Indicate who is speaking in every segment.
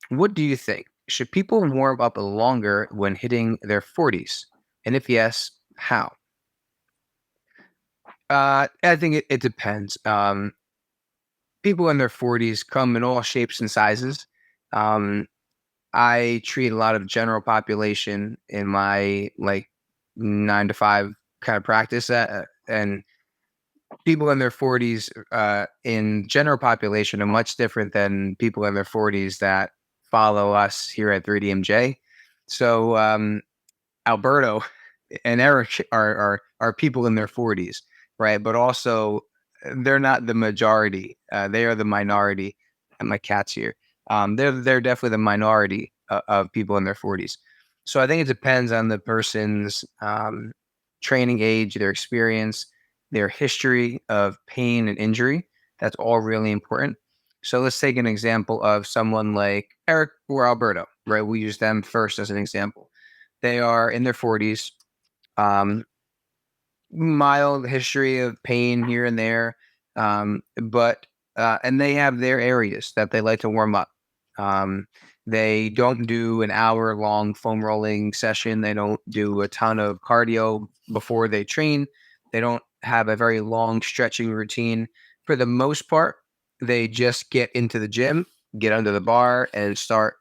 Speaker 1: What do you think? Should people warm up longer when hitting their 40s? And if yes, how? I think it depends. People in their 40s come in all shapes and sizes. Um, I treat a lot of general population in my like 9 to 5 kind of practice, and people in their 40s in general population are much different than people in their 40s that follow us here at 3DMJ. So Alberto and Eric are people in their 40s, right? But also they're not the majority. They are the minority. And my cat's here. They're definitely the minority of people in their 40s. So I think it depends on the person's training age, their experience, their history of pain and injury. That's all really important. So let's take an example of someone like Eric or Alberto, right? We use them first as an example. They are in their 40s, um, mild history of pain here and there, but and they have their areas that they like to warm up. Um, they don't do an hour-long foam rolling session. They don't do a ton of cardio before they train. They don't have a very long stretching routine. For the most part, they just get into the gym, get under the bar, and start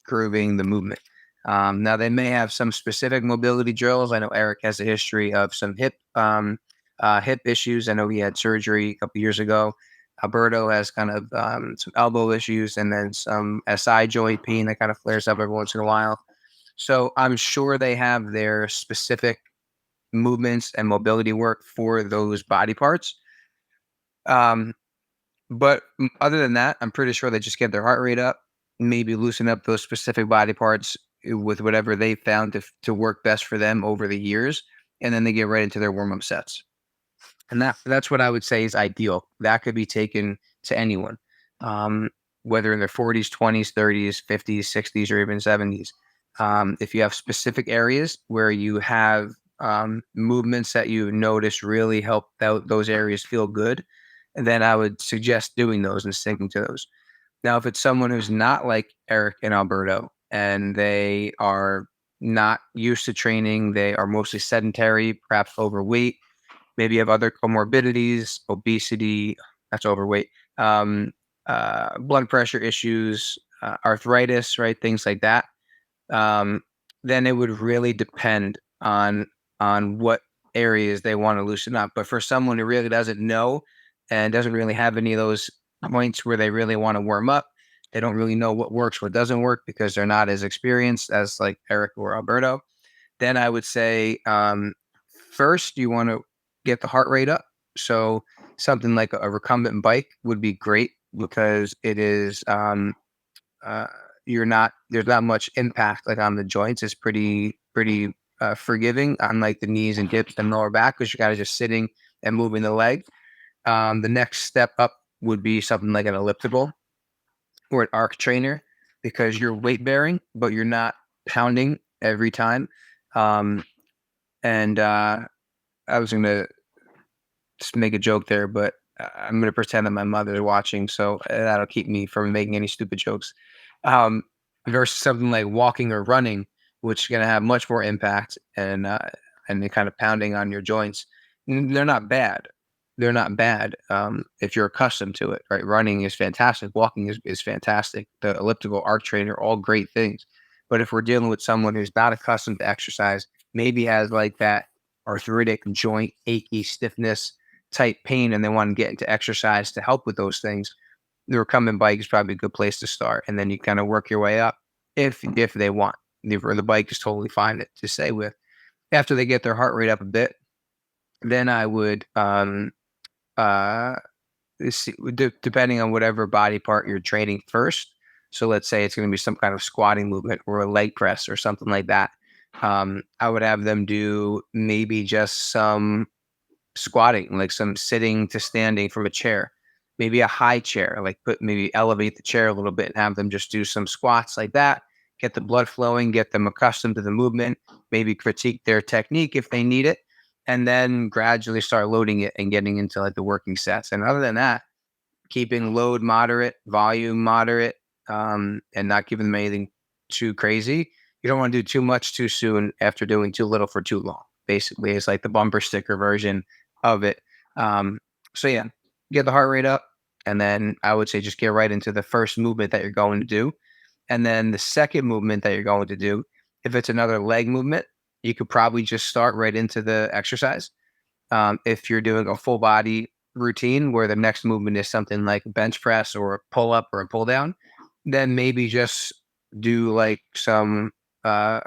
Speaker 1: grooving the movement. Now they may have some specific mobility drills. I know Eric has a history of some hip issues. I know he had surgery a couple years ago. Alberto has kind of some elbow issues and then some SI joint pain that kind of flares up every once in a while. So I'm sure they have their specific movements and mobility work for those body parts. Um, but other than that, I'm pretty sure they just get their heart rate up, maybe loosen up those specific body parts with whatever they found to work best for them over the years, and then they get right into their warm up sets. And that's what I would say is ideal. That could be taken to anyone, um, whether in their 40s, 20s, 30s, 50s, 60s, or even 70s. If you have specific areas where you have movements that you notice really help those areas feel good, then I would suggest doing those and sticking to those. Now, if it's someone who's not like Eric and Alberto and they are not used to training, they are mostly sedentary, perhaps overweight, maybe you have other comorbidities, obesity, that's overweight, blood pressure issues, arthritis, right? Things like that. Um, then it would really depend on what areas they want to loosen up. But for someone who really doesn't know and doesn't really have any of those points where they really want to warm up, they don't really know what works, what doesn't work because they're not as experienced as like Eric or Alberto. Then I would say first you want to get the heart rate up. So something like a recumbent bike would be great because it is uh, there's not much impact like on the joints. It's pretty forgiving on like the knees and hips and lower back because you're kind of just sitting and moving the leg. The next step up would be something like an elliptical or an arc trainer because you're weight bearing, but you're not pounding every time. Um, and I was gonna just make a joke there, but I'm gonna pretend that my mother is watching, so that'll keep me from making any stupid jokes. Um, versus something like walking or running, which is gonna have much more impact and the kind of pounding on your joints. They're not bad. They're not bad if you're accustomed to it, right? Running is fantastic. Walking is fantastic. The elliptical arc trainer, all great things. But if we're dealing with someone who's not accustomed to exercise, maybe has like that arthritic joint achy stiffness type pain and they want to get into exercise to help with those things, the recumbent bike is probably a good place to start. And then you kind of work your way up if they want. The bike is totally fine to stay with. After they get their heart rate up a bit, then I would uh depending on whatever body part you're training first. So let's say it's going to be some kind of squatting movement or a leg press or something like that. I would have them do maybe just some squatting, like some sitting to standing from a chair, maybe a high chair, like maybe elevate the chair a little bit and have them just do some squats like that, get the blood flowing, get them accustomed to the movement, maybe critique their technique if they need it, and then gradually start loading it and getting into like the working sets. And other than that, keeping load moderate, volume moderate, and not giving them anything too crazy. You don't want to do too much too soon after doing too little for too long. Basically, it's like the bumper sticker version of it. Um, so yeah, get the heart rate up, and then I would say just get right into the first movement that you're going to do, and then the second movement that you're going to do. If it's another leg movement, you could probably just start right into the exercise. If you're doing a full body routine where the next movement is something like a bench press or a pull up or a pull down, then maybe just do like some uh,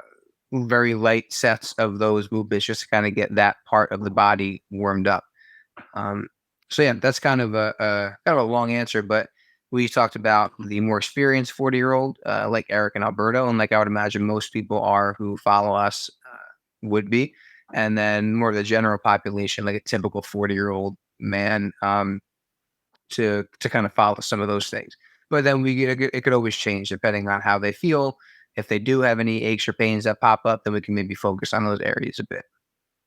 Speaker 1: very light sets of those movements just to kind of get that part of the body warmed up. Um, so yeah, that's kind of a long answer, but we talked about the more experienced 40-year-old, like Eric and Alberto, and like I would imagine most people are who follow us would be, and then more of the general population, like a typical 40-year-old man, to kind of follow some of those things. But then it could always change depending on how they feel. If they do have any aches or pains that pop up, then we can maybe focus on those areas a bit.